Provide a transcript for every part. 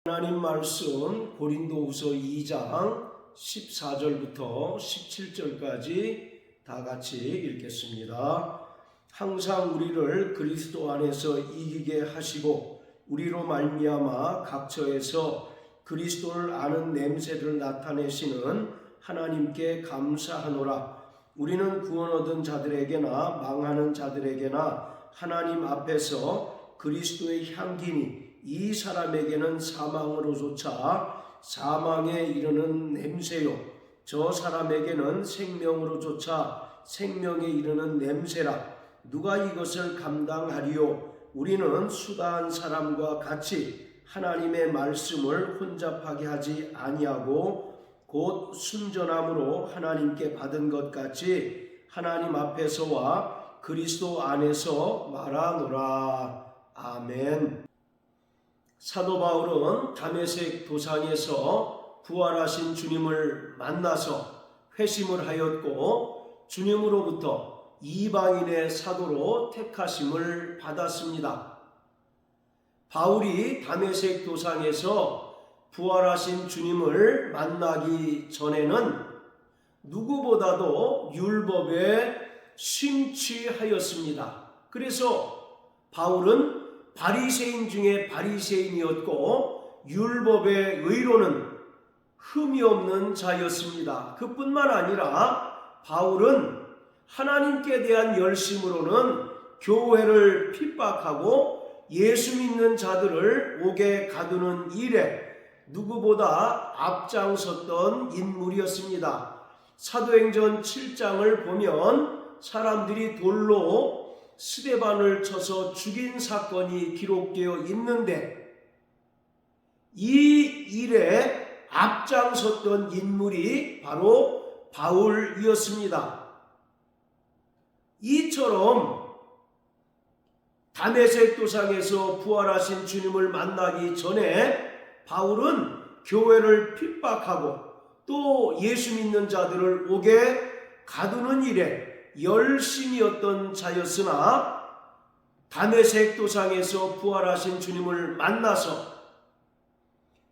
하나님 말씀 고린도후서 2장 14절부터 17절까지 다 같이 읽겠습니다. 항상 우리를 그리스도 안에서 이기게 하시고 우리로 말미암아 각처에서 그리스도를 아는 냄새를 나타내시는 하나님께 감사하노라. 우리는 구원 얻은 자들에게나 망하는 자들에게나 하나님 앞에서 그리스도의 향기니 이 사람에게는 사망으로조차 사망에 이르는 냄새요, 저 사람에게는 생명으로조차 생명에 이르는 냄새라. 누가 이것을 감당하리요? 우리는 수다한 사람과 같이 하나님의 말씀을 혼잡하게 하지 아니하고 곧 순전함으로 하나님께 받은 것 같이 하나님 앞에서와 그리스도 안에서 말하노라. 아멘. 사도 바울은 다메섹 도상에서 부활하신 주님을 만나서 회심을 하였고 주님으로부터 이방인의 사도로 택하심을 받았습니다. 바울이 다메섹 도상에서 부활하신 주님을 만나기 전에는 누구보다도 율법에 심취하였습니다. 그래서 바울은 바리새인 중에 바리새인이었고 율법의 의로는 흠이 없는 자였습니다. 그뿐만 아니라 바울은 하나님께 대한 열심으로는 교회를 핍박하고 예수 믿는 자들을 옥에 가두는 일에 누구보다 앞장섰던 인물이었습니다. 사도행전 7장을 보면 사람들이 돌로 스데반을 쳐서 죽인 사건이 기록되어 있는데 이 일에 앞장섰던 인물이 바로 바울이었습니다. 이처럼 다메섹 도상에서 부활하신 주님을 만나기 전에 바울은 교회를 핍박하고 또 예수 믿는 자들을 옥에 가두는 일에 열심이었던 자였으나 다메섹 도상에서 부활하신 주님을 만나서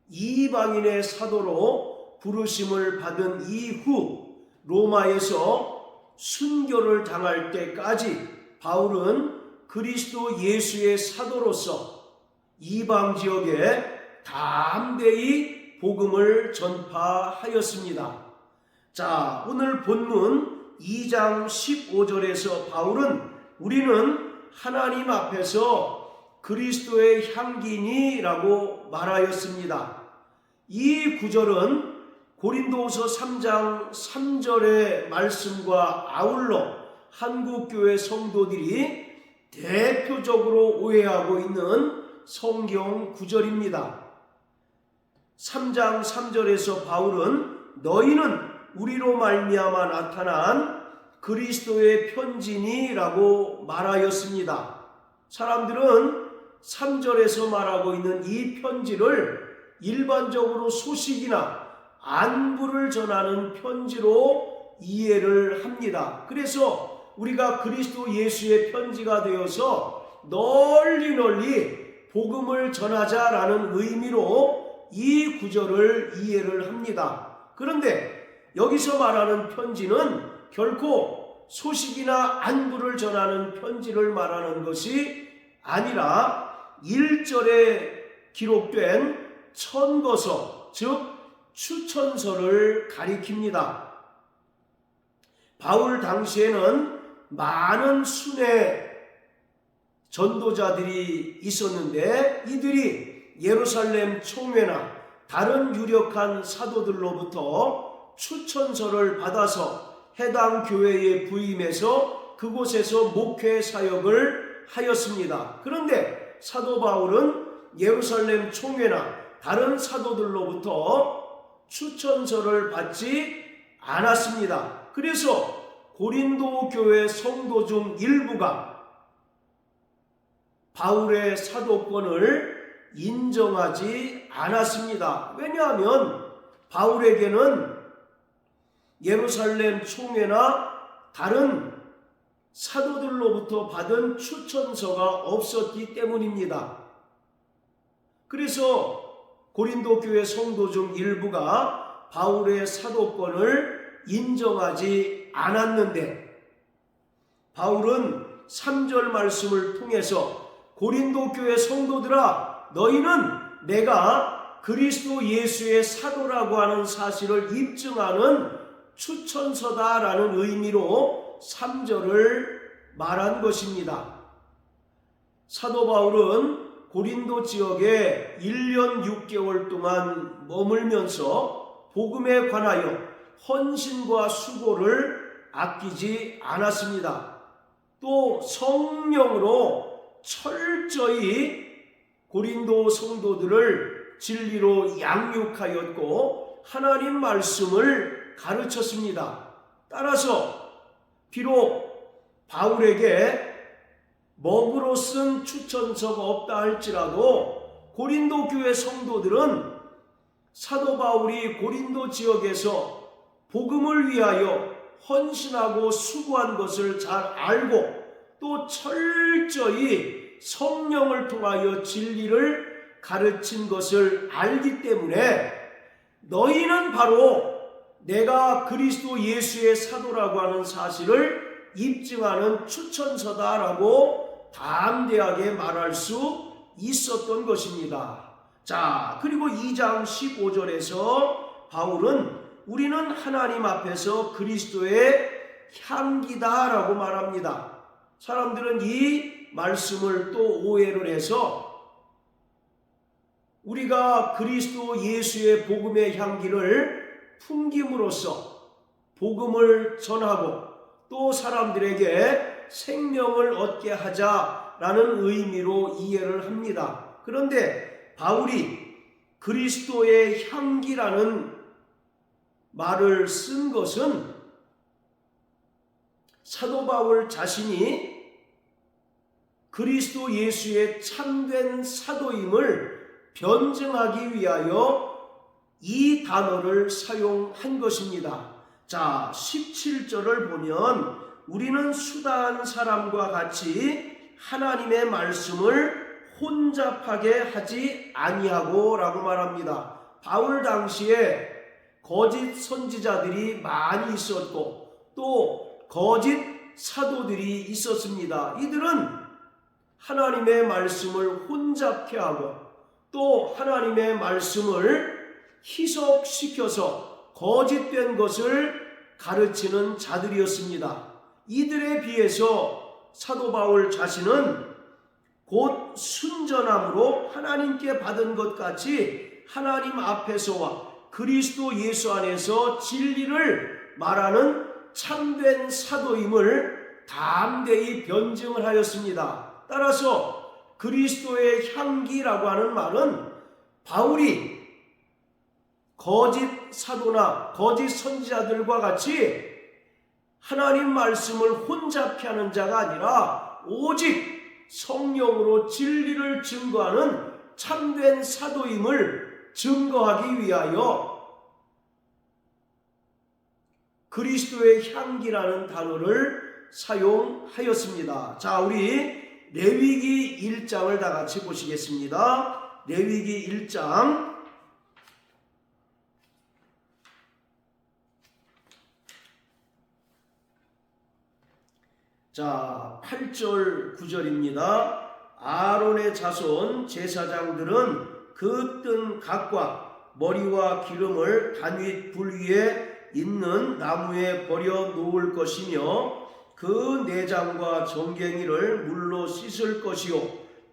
이방인의 사도로 부르심을 받은 이후 로마에서 순교를 당할 때까지 바울은 그리스도 예수의 사도로서 이방 지역에 담대히 복음을 전파하였습니다. 자, 오늘 본문 2장 15절에서 바울은 우리는 하나님 앞에서 그리스도의 향기니 라고 말하였습니다. 이 구절은 고린도후서 3장 3절의 말씀과 아울러 한국교회 성도들이 대표적으로 오해하고 있는 성경 구절입니다. 3장 3절에서 바울은 너희는 우리로 말미암아 나타난 그리스도의 편지니라고 말하였습니다. 사람들은 3절에서 말하고 있는 이 편지를 일반적으로 소식이나 안부를 전하는 편지로 이해를 합니다. 그래서 우리가 그리스도 예수의 편지가 되어서 널리 복음을 전하자라는 의미로 이 구절을 이해를 합니다. 그런데 여기서 말하는 편지는 결코 소식이나 안부를 전하는 편지를 말하는 것이 아니라 1절에 기록된 천거서, 즉 추천서를 가리킵니다. 바울 당시에는 많은 순회 전도자들이 있었는데 이들이 예루살렘 총회나 다른 유력한 사도들로부터 추천서를 받아서 해당 교회에 부임해서 그곳에서 목회 사역을 하였습니다. 그런데 사도 바울은 예루살렘 총회나 다른 사도들로부터 추천서를 받지 않았습니다. 그래서 고린도 교회 성도 중 일부가 바울의 사도권을 인정하지 않았습니다. 왜냐하면 바울에게는 예루살렘 총회나 다른 사도들로부터 받은 추천서가 없었기 때문입니다. 그래서 고린도 교회 성도 중 일부가 바울의 사도권을 인정하지 않았는데, 바울은 3절 말씀을 통해서 고린도 교회 성도들아, 너희는 내가 그리스도 예수의 사도라고 하는 사실을 입증하는 추천서다라는 의미로 3절을 말한 것입니다. 사도 바울은 고린도 지역에 1년 6개월 동안 머물면서 복음에 관하여 헌신과 수고를 아끼지 않았습니다. 또 성령으로 철저히 고린도 성도들을 진리로 양육하였고 하나님 말씀을 가르쳤습니다. 따라서 비록 바울에게 먹으로 쓴 추천서가 없다 할지라도 고린도 교회 성도들은 사도 바울이 고린도 지역에서 복음을 위하여 헌신하고 수고한 것을 잘 알고 또 철저히 성령을 통하여 진리를 가르친 것을 알기 때문에 너희는 바로 내가 그리스도 예수의 사도라고 하는 사실을 입증하는 추천서다라고 담대하게 말할 수 있었던 것입니다. 자, 그리고 2장 15절에서 바울은 우리는 하나님 앞에서 그리스도의 향기다라고 말합니다. 사람들은 이 말씀을 또 오해를 해서 우리가 그리스도 예수의 복음의 향기를 풍김으로써 복음을 전하고 또 사람들에게 생명을 얻게 하자라는 의미로 이해를 합니다. 그런데 바울이 그리스도의 향기라는 말을 쓴 것은 사도 바울 자신이 그리스도 예수의 참된 사도임을 변증하기 위하여 이 단어를 사용한 것입니다. 자, 17절을 보면 우리는 수다한 사람과 같이 하나님의 말씀을 혼잡하게 하지 아니하고 라고 말합니다. 바울 당시에 거짓 선지자들이 많이 있었고 또 거짓 사도들이 있었습니다. 이들은 하나님의 말씀을 혼잡케 하고 또 하나님의 말씀을 희석시켜서 거짓된 것을 가르치는 자들이었습니다. 이들에 비해서 사도 바울 자신은 곧 순전함으로 하나님께 받은 것 같이 하나님 앞에서와 그리스도 예수 안에서 진리를 말하는 참된 사도임을 담대히 변증을 하였습니다. 따라서 그리스도의 향기라고 하는 말은 바울이 거짓 사도나 거짓 선지자들과 같이 하나님 말씀을 혼잡케 하는 자가 아니라 오직 성령으로 진리를 증거하는 참된 사도임을 증거하기 위하여 그리스도의 향기라는 단어를 사용하였습니다. 자, 우리 레위기 1장을 다 같이 보시겠습니다. 레위기 1장 자, 8절 9절입니다. 아론의 자손 제사장들은 그 뜬 각과 머리와 기름을 단윗 불 위에 있는 나무에 버려 놓을 것이며 그 내장과 정갱이를 물로 씻을 것이요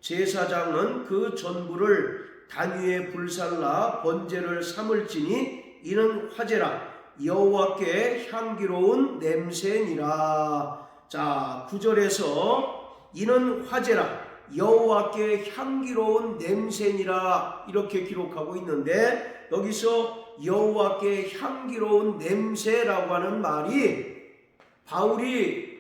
제사장은 그 전부를 단 위에 불살라 번제를 삼을지니 이는 화제라 여호와께 향기로운 냄새니라. 자, 9절에서 이는 화제라 여호와께 향기로운 냄새니라 이렇게 기록하고 있는데 여기서 여호와께 향기로운 냄새라고 하는 말이 바울이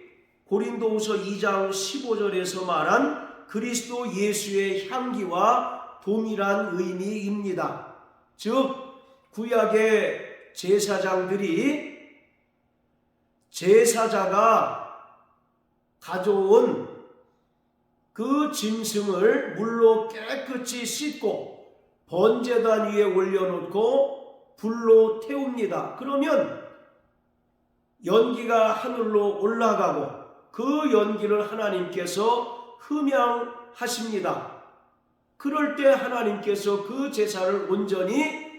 고린도후서 2장 15절에서 말한 그리스도 예수의 향기와 동일한 의미입니다. 즉 구약의 제사장들이 제사자가 가져온 그 짐승을 물로 깨끗이 씻고 번제단 위에 올려놓고 불로 태웁니다. 그러면 연기가 하늘로 올라가고 그 연기를 하나님께서 흠양하십니다. 그럴 때 하나님께서 그 제사를 온전히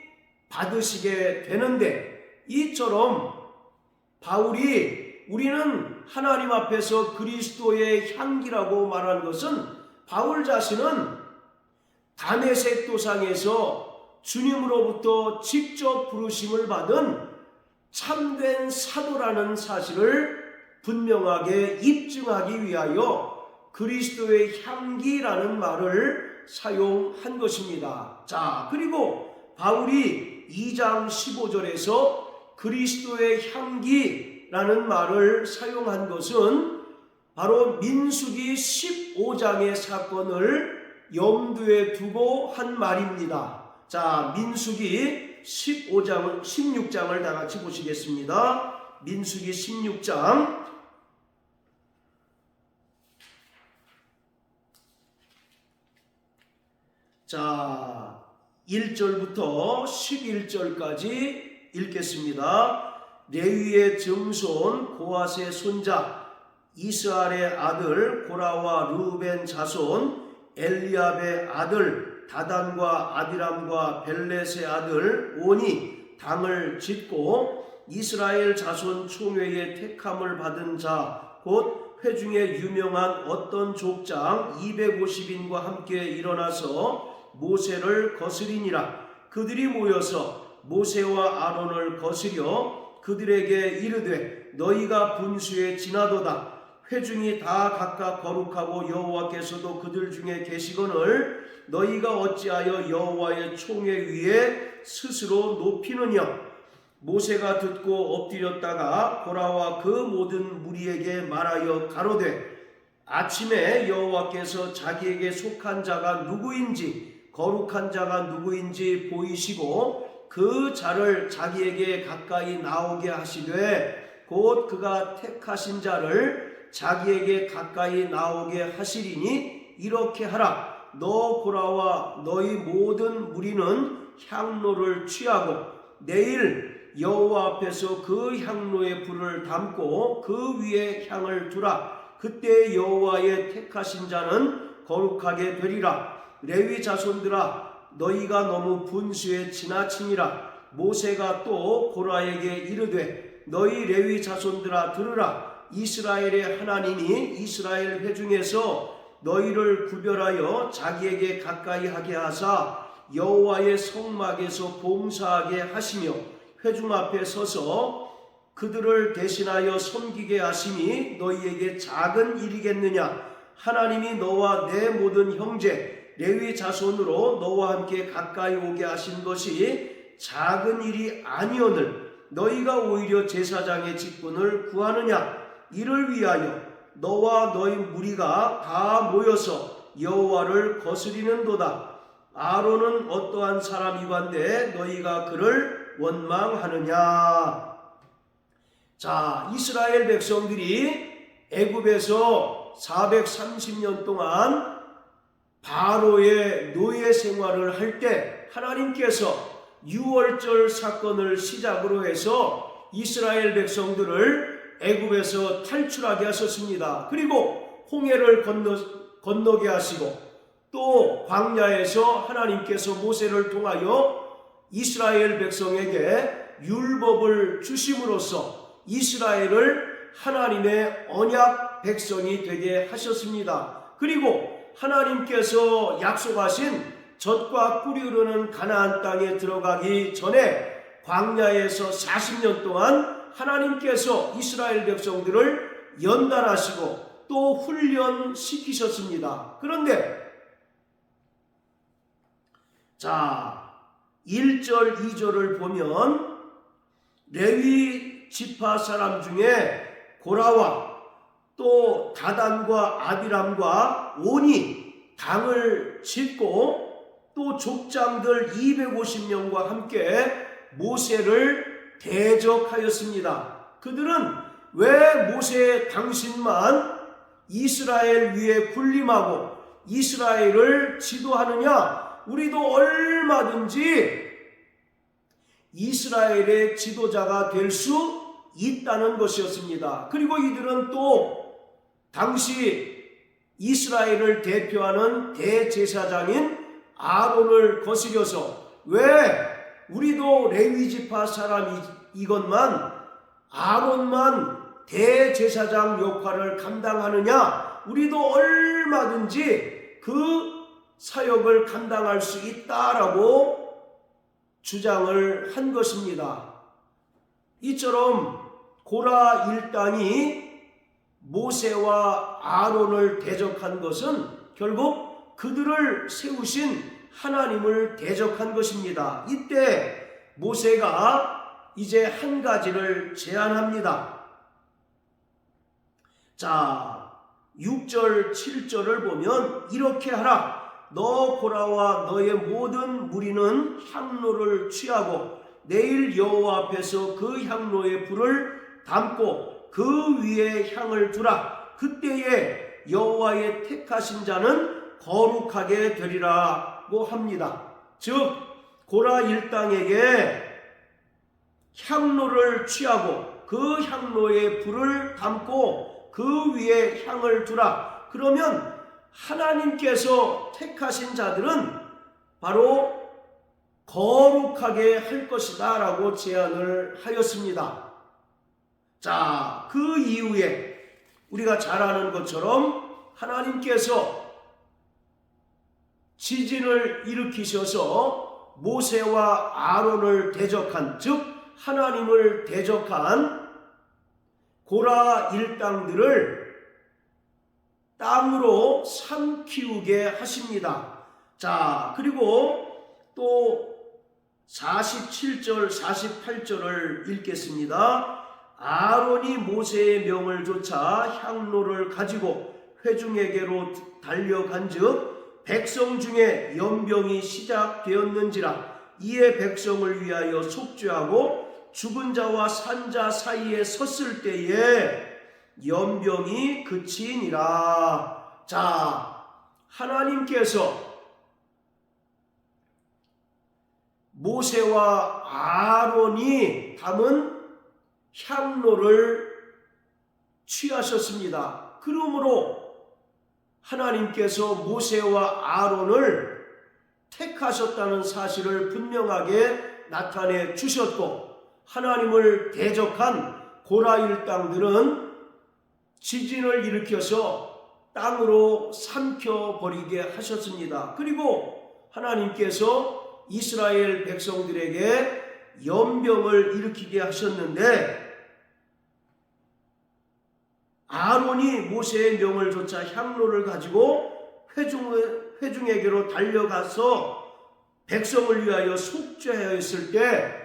받으시게 되는데, 이처럼 바울이 우리는 하나님 앞에서 그리스도의 향기라고 말한 것은, 바울 자신은 다메섹 도상에서 주님으로부터 직접 부르심을 받은 참된 사도라는 사실을 분명하게 입증하기 위하여 그리스도의 향기라는 말을 사용한 것입니다. 자, 그리고 바울이 2장 15절에서 그리스도의 향기라는 말을 사용한 것은 바로 민수기 15장의 사건을 염두에 두고 한 말입니다. 자, 민수기 16장을 다 같이 보시겠습니다. 민수기 16장 자, 1절부터 11절까지 읽겠습니다. 레위의 증손 고핫의 손자 이스할의 아들 고라와 르우벤 자손 엘리압의 아들 다단과 아비람과 벨렛의 아들 온이 당을 짓고 이스라엘 자손 총회의 택함을 받은 자 곧 회중에 유명한 어떤 족장 250인과 함께 일어나서 모세를 거스리니라. 그들이 모여서 모세와 아론을 거스려 그들에게 이르되 너희가 분수에 지나도다. 회중이 다 각각 거룩하고 여호와께서도 그들 중에 계시거늘 너희가 어찌하여 여호와의 총회 위에 스스로 높이느냐. 모세가 듣고 엎드렸다가 고라와 그 모든 무리에게 말하여 가로되 아침에 여호와께서 자기에게 속한 자가 누구인지 거룩한 자가 누구인지 보이시고 그 자를 자기에게 가까이 나오게 하시되 곧 그가 택하신 자를 자기에게 가까이 나오게 하시리니 이렇게 하라. 너 고라와 너희 모든 무리는 향로를 취하고 내일 여호와 앞에서 그 향로에 불을 담고 그 위에 향을 두라. 그때 여호와의 택하신 자는 거룩하게 되리라. 레위 자손들아 너희가 너무 분수에 지나치니라. 모세가 또 고라에게 이르되 너희 레위 자손들아 들으라. 이스라엘의 하나님이 이스라엘 회중에서 너희를 구별하여 자기에게 가까이 하게 하사 여호와의 성막에서 봉사하게 하시며 회중 앞에 서서 그들을 대신하여 섬기게 하심이 너희에게 작은 일이겠느냐. 하나님이 너와 내 모든 형제 레위 자손으로 너와 함께 가까이 오게 하신 것이 작은 일이 아니오늘 너희가 오히려 제사장의 직분을 구하느냐. 이를 위하여 너와 너희 무리가 다 모여서 여호와를 거스리는도다. 아론은 어떠한 사람이건데 너희가 그를 원망하느냐. 자, 이스라엘 백성들이 애굽에서 430년 동안 바로의 노예 생활을 할 때 하나님께서 유월절 사건을 시작으로 해서 이스라엘 백성들을 애굽에서 탈출하게 하셨습니다. 그리고 홍해를 건너게 하시고 또 광야에서 하나님께서 모세를 통하여 이스라엘 백성에게 율법을 주심으로써 이스라엘을 하나님의 언약 백성이 되게 하셨습니다. 그리고 하나님께서 약속하신 젖과 꿀이 흐르는 가나안 땅에 들어가기 전에 광야에서 40년 동안 하나님께서 이스라엘 백성들을 연단하시고 또 훈련시키셨습니다. 그런데 자 1절 2절을 보면 레위 지파 사람 중에 고라와 또 다단과 아비람과 온이 당을 짓고 또 족장들 250명과 함께 모세를 대적하였습니다. 그들은 왜 모세 당신만 이스라엘 위에 군림하고 이스라엘을 지도하느냐? 우리도 얼마든지 이스라엘의 지도자가 될 수 있다는 것이었습니다. 그리고 이들은 또 당시 이스라엘을 대표하는 대제사장인 아론을 거스려서 왜 우리도 레위지파 사람이건만 아론만 대제사장 역할을 감당하느냐, 우리도 얼마든지 그 사역을 감당할 수 있다라고 주장을 한 것입니다. 이처럼 고라 일당이 모세와 아론을 대적한 것은 결국 그들을 세우신 하나님을 대적한 것입니다. 이때 모세가 이제 한 가지를 제안합니다. 자, 6절 7절을 보면 이렇게 하라. 너 고라와 너의 모든 무리는 향로를 취하고 내일 여호와 앞에서 그 향로에 불을 담고 그 위에 향을 두라. 그때에 여호와의 택하신 자는 거룩하게 되리라고 합니다. 즉 고라 일당에게 향로를 취하고 그 향로에 불을 담고 그 위에 향을 두라. 그러면 하나님께서 택하신 자들은 바로 거룩하게 할 것이다 라고 제안을 하였습니다. 자, 그 이후에 우리가 잘 아는 것처럼 하나님께서 지진을 일으키셔서 모세와 아론을 대적한, 즉 하나님을 대적한 고라 일당들을 땅으로 삼키우게 하십니다. 자, 그리고 또 47절 48절을 읽겠습니다. 아론이 모세의 명을 조차 향로를 가지고 회중에게로 달려간즉 백성 중에 연병이 시작되었는지라. 이에 백성을 위하여 속죄하고 죽은 자와 산 자 사이에 섰을 때에 연병이 그치니라. 자, 하나님께서 모세와 아론이 담은 향로를 취하셨습니다. 그러므로 하나님께서 모세와 아론을 택하셨다는 사실을 분명하게 나타내 주셨고, 하나님을 대적한 고라 일당들은 지진을 일으켜서 땅으로 삼켜버리게 하셨습니다. 그리고 하나님께서 이스라엘 백성들에게 연병을 일으키게 하셨는데, 아론이 모세의 명을 조차 향로를 가지고 회중에게로 달려가서 백성을 위하여 속죄하였을 때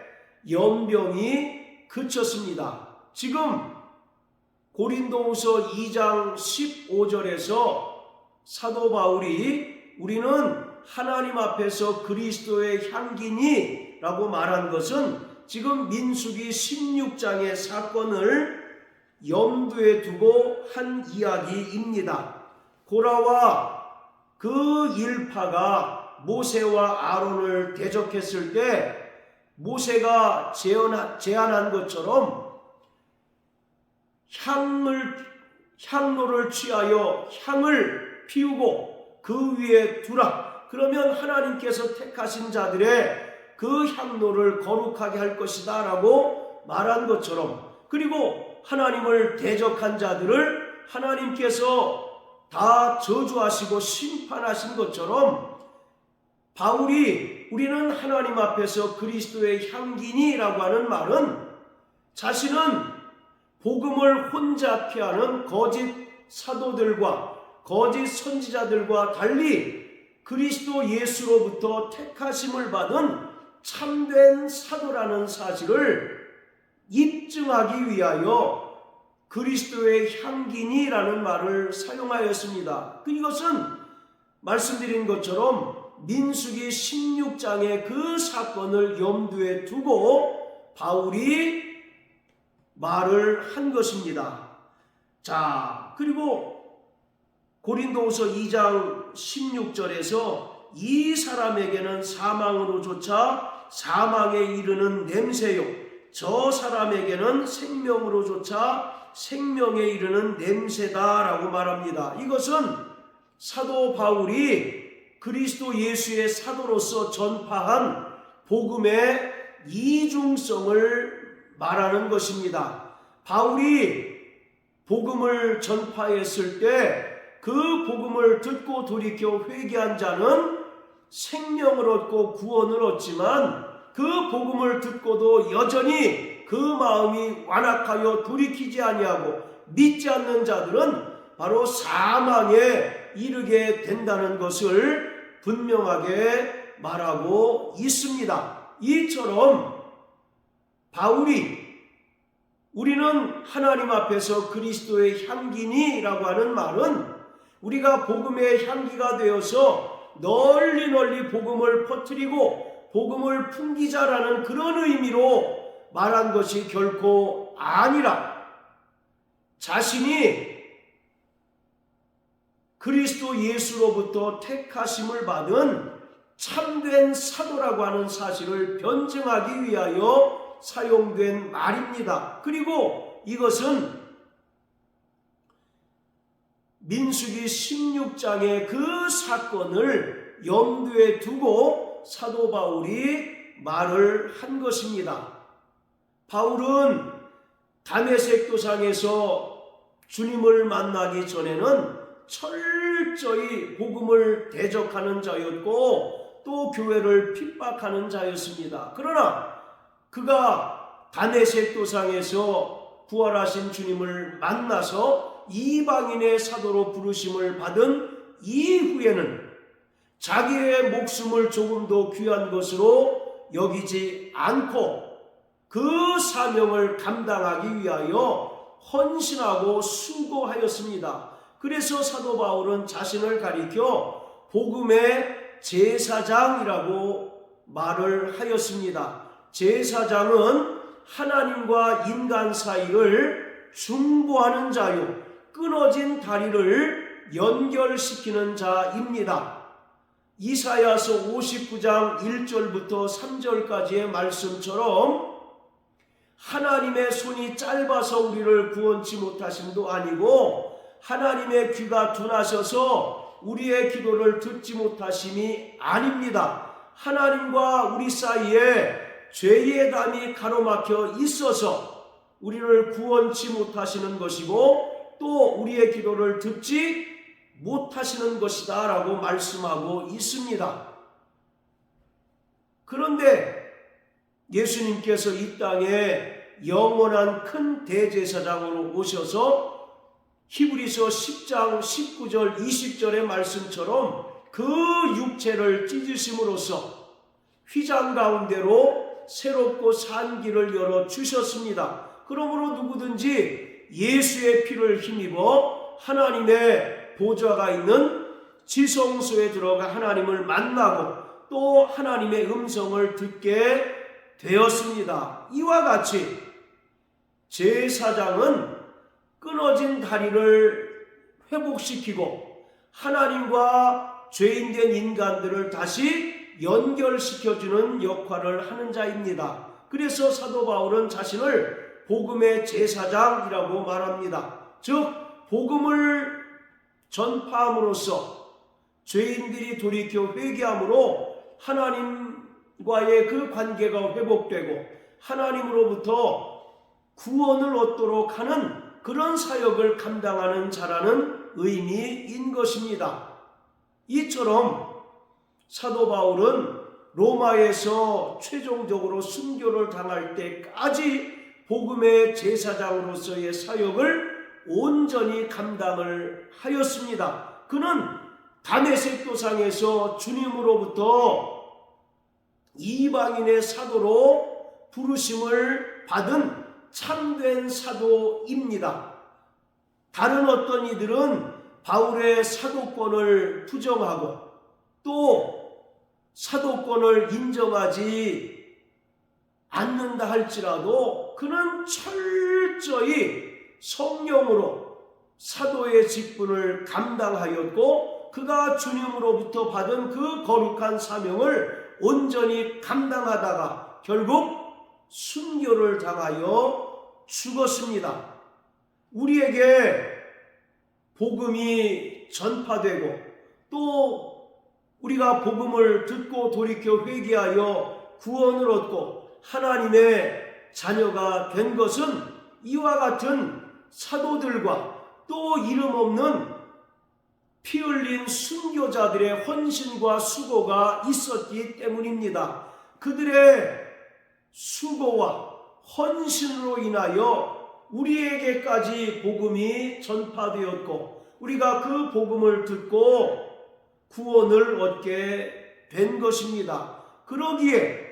연병이 그쳤습니다. 지금 고린도후서 2장 15절에서 사도 바울이 우리는 하나님 앞에서 그리스도의 향기니 라고 말한 것은 지금 민수기 16장의 사건을 염두에 두고 한 이야기입니다. 고라와 그 일파가 모세와 아론을 대적했을 때 모세가 제안한 것처럼 향로를 취하여 향을 피우고 그 위에 두라. 그러면 하나님께서 택하신 자들의 그 향로를 거룩하게 할 것이다 라고 말한 것처럼, 그리고 하나님을 대적한 자들을 하나님께서 다 저주하시고 심판하신 것처럼 바울이 우리는 하나님 앞에서 그리스도의 향기니 라고 하는 말은 자신은 복음을 혼자 피하는 거짓 사도들과 거짓 선지자들과 달리 그리스도 예수로부터 택하심을 받은 참된 사도라는 사실을 입증하기 위하여 그리스도의 향기니라는 말을 사용하였습니다. 이것은 말씀드린 것처럼 민수기 16장의 그 사건을 염두에 두고 바울이 말을 한 것입니다. 자, 그리고 고린도후서 2장 16절에서 이 사람에게는 사망으로조차 사망에 이르는 냄새요, 저 사람에게는 생명으로조차 생명에 이르는 냄새다라고 말합니다. 이것은 사도 바울이 그리스도 예수의 사도로서 전파한 복음의 이중성을 말하는 것입니다. 바울이 복음을 전파했을 때 그 복음을 듣고 돌이켜 회개한 자는 생명을 얻고 구원을 얻지만, 그 복음을 듣고도 여전히 그 마음이 완악하여 돌이키지 아니하고 믿지 않는 자들은 바로 사망에 이르게 된다는 것을 분명하게 말하고 있습니다. 이처럼 바울이 우리는 하나님 앞에서 그리스도의 향기니라고 하는 말은 우리가 복음의 향기가 되어서 널리 복음을 퍼뜨리고 복음을 풍기자라는 그런 의미로 말한 것이 결코 아니라, 자신이 그리스도 예수로부터 택하심을 받은 참된 사도라고 하는 사실을 변증하기 위하여 사용된 말입니다. 그리고 이것은 민수기 16장의 그 사건을 염두에 두고 사도 바울이 말을 한 것입니다. 바울은 다메섹 도상에서 주님을 만나기 전에는 철저히 복음을 대적하는 자였고 또 교회를 핍박하는 자였습니다. 그러나 그가 다메섹 도상에서 부활하신 주님을 만나서 이방인의 사도로 부르심을 받은 이후에는 자기의 목숨을 조금도 귀한 것으로 여기지 않고 그 사명을 감당하기 위하여 헌신하고 수고하였습니다. 그래서 사도 바울은 자신을 가리켜 복음의 제사장이라고 말을 하였습니다. 제사장은 하나님과 인간 사이를 중보하는 자요, 끊어진 다리를 연결시키는 자입니다. 이사야서 59장 1절부터 3절까지의 말씀처럼 하나님의 손이 짧아서 우리를 구원치 못하심도 아니고 하나님의 귀가 둔하셔서 우리의 기도를 듣지 못하심이 아닙니다. 하나님과 우리 사이에 죄의 담이 가로막혀 있어서 우리를 구원치 못하시는 것이고 또 우리의 기도를 듣지 못하시는 것이다 라고 말씀하고 있습니다. 그런데 예수님께서 이 땅에 영원한 큰 대제사장으로 오셔서 히브리서 10장 19절 20절의 말씀처럼 그 육체를 찢으심으로써 휘장 가운데로 새롭고 산 길을 열어주셨습니다. 그러므로 누구든지 예수의 피를 힘입어 하나님의 보좌가 있는 지성소에 들어가 하나님을 만나고 또 하나님의 음성을 듣게 되었습니다. 이와 같이 제사장은 끊어진 다리를 회복시키고 하나님과 죄인된 인간들을 다시 연결시켜주는 역할을 하는 자입니다. 그래서 사도 바울은 자신을 복음의 제사장이라고 말합니다. 즉 복음을 전파함으로써 죄인들이 돌이켜 회개함으로 하나님과의 그 관계가 회복되고 하나님으로부터 구원을 얻도록 하는 그런 사역을 감당하는 자라는 의미인 것입니다. 이처럼 사도 바울은 로마에서 최종적으로 순교를 당할 때까지 복음의 제사장으로서의 사역을 온전히 감당을 하였습니다. 그는 다메섹 도상에서 주님으로부터 이방인의 사도로 부르심을 받은 참된 사도입니다. 다른 어떤 이들은 바울의 사도권을 부정하고 또 사도권을 인정하지 않는다 할지라도 그는 철저히 성령으로 사도의 직분을 감당하였고 그가 주님으로부터 받은 그 거룩한 사명을 온전히 감당하다가 결국 순교를 당하여 죽었습니다. 우리에게 복음이 전파되고 또 우리가 복음을 듣고 돌이켜 회개하여 구원을 얻고 하나님의 자녀가 된 것은 이와 같은 사도들과 또 이름 없는 피 흘린 순교자들의 헌신과 수고가 있었기 때문입니다. 그들의 수고와 헌신으로 인하여 우리에게까지 복음이 전파되었고 우리가 그 복음을 듣고 구원을 얻게 된 것입니다. 그러기에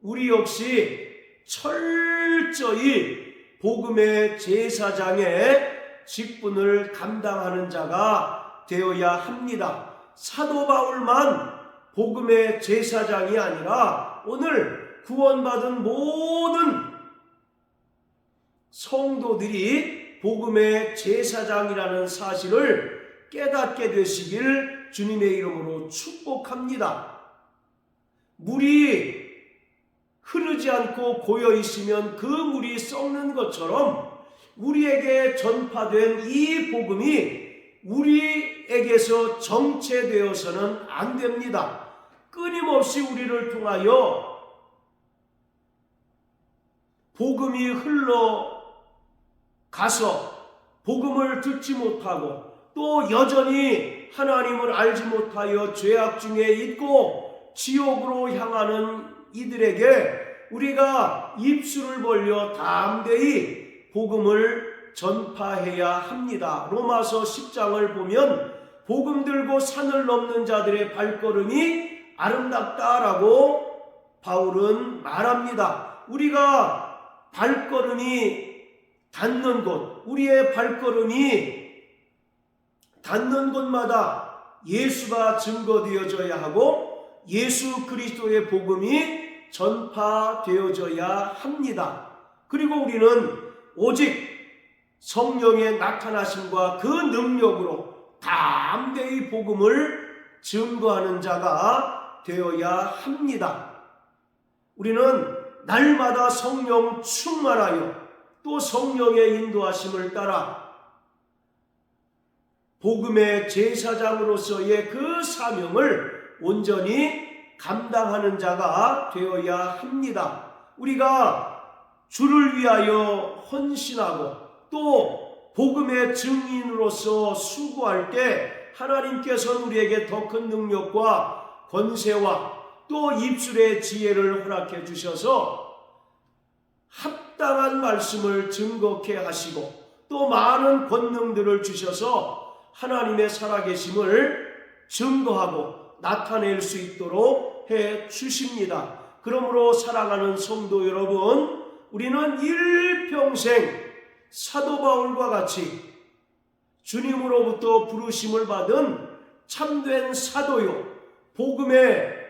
우리 역시 철저히 복음의 제사장의 직분을 감당하는 자가 되어야 합니다. 사도 바울만 복음의 제사장이 아니라 오늘 구원받은 모든 성도들이 복음의 제사장이라는 사실을 깨닫게 되시길 주님의 이름으로 축복합니다. 물이 흐르지 않고 고여 있으면 그 물이 썩는 것처럼 우리에게 전파된 이 복음이 우리에게서 정체되어서는 안 됩니다. 끊임없이 우리를 통하여 복음이 흘러가서 복음을 듣지 못하고 또 여전히 하나님을 알지 못하여 죄악 중에 있고 지옥으로 향하는 이들에게 우리가 입술을 벌려 담대히 복음을 전파해야 합니다. 로마서 10장을 보면 복음 들고 산을 넘는 자들의 발걸음이 아름답다라고 바울은 말합니다. 우리가 발걸음이 닿는 곳, 우리의 발걸음이 닿는 곳마다 예수가 증거되어져야 하고 예수 그리스도의 복음이 전파되어져야 합니다. 그리고 우리는 오직 성령의 나타나심과 그 능력으로 담대히 복음을 증거하는 자가 되어야 합니다. 우리는 날마다 성령 충만하여 또 성령의 인도하심을 따라 복음의 제사장으로서의 그 사명을 온전히 감당하는 자가 되어야 합니다. 우리가 주를 위하여 헌신하고 또 복음의 증인으로서 수고할 때 하나님께서는 우리에게 더 큰 능력과 권세와 또 입술의 지혜를 허락해 주셔서 합당한 말씀을 증거케 하시고 또 많은 권능들을 주셔서 하나님의 살아계심을 증거하고 나타낼 수 있도록 해 주십니다. 그러므로 사랑하는 성도 여러분, 우리는 일평생 사도 바울과 같이 주님으로부터 부르심을 받은 참된 사도요 복음의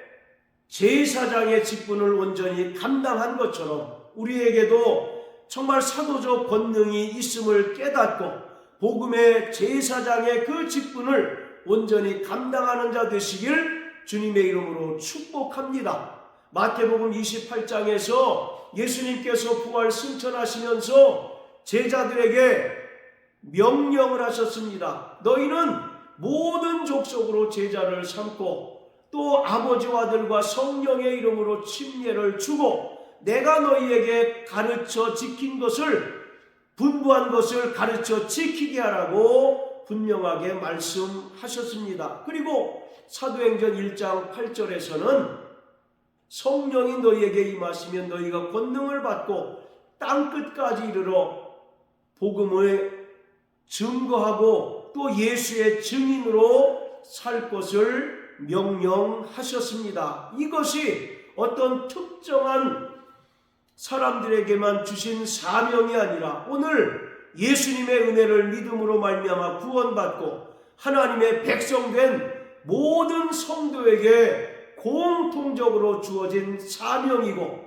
제사장의 직분을 온전히 감당한 것처럼 우리에게도 정말 사도적 권능이 있음을 깨닫고 복음의 제사장의 그 직분을 온전히 감당하는 자 되시길 주님의 이름으로 축복합니다. 마태복음 28장에서 예수님께서 부활 승천하시면서 제자들에게 명령을 하셨습니다. 너희는 모든 족속으로 제자를 삼고 또 아버지와 아들과 성령의 이름으로 침례를 주고 내가 너희에게 가르쳐 지킨 것을 분부한 것을 가르쳐 지키게 하라고 분명하게 말씀하셨습니다. 그리고 사도행전 1장 8절에서는 성령이 너희에게 임하시면 너희가 권능을 받고 땅끝까지 이르러 복음을 증거하고 또 예수의 증인으로 살 것을 명령하셨습니다. 이것이 어떤 특정한 사람들에게만 주신 사명이 아니라 오늘 예수님의 은혜를 믿음으로 말미암아 구원받고 하나님의 백성된 모든 성도에게 공통적으로 주어진 사명이고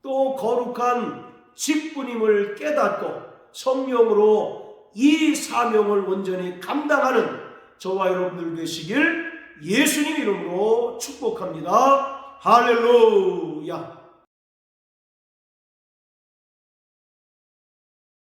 또 거룩한 직분임을 깨닫고 성령으로 이 사명을 온전히 감당하는 저와 여러분들 되시길 예수님 이름으로 축복합니다. 할렐루야.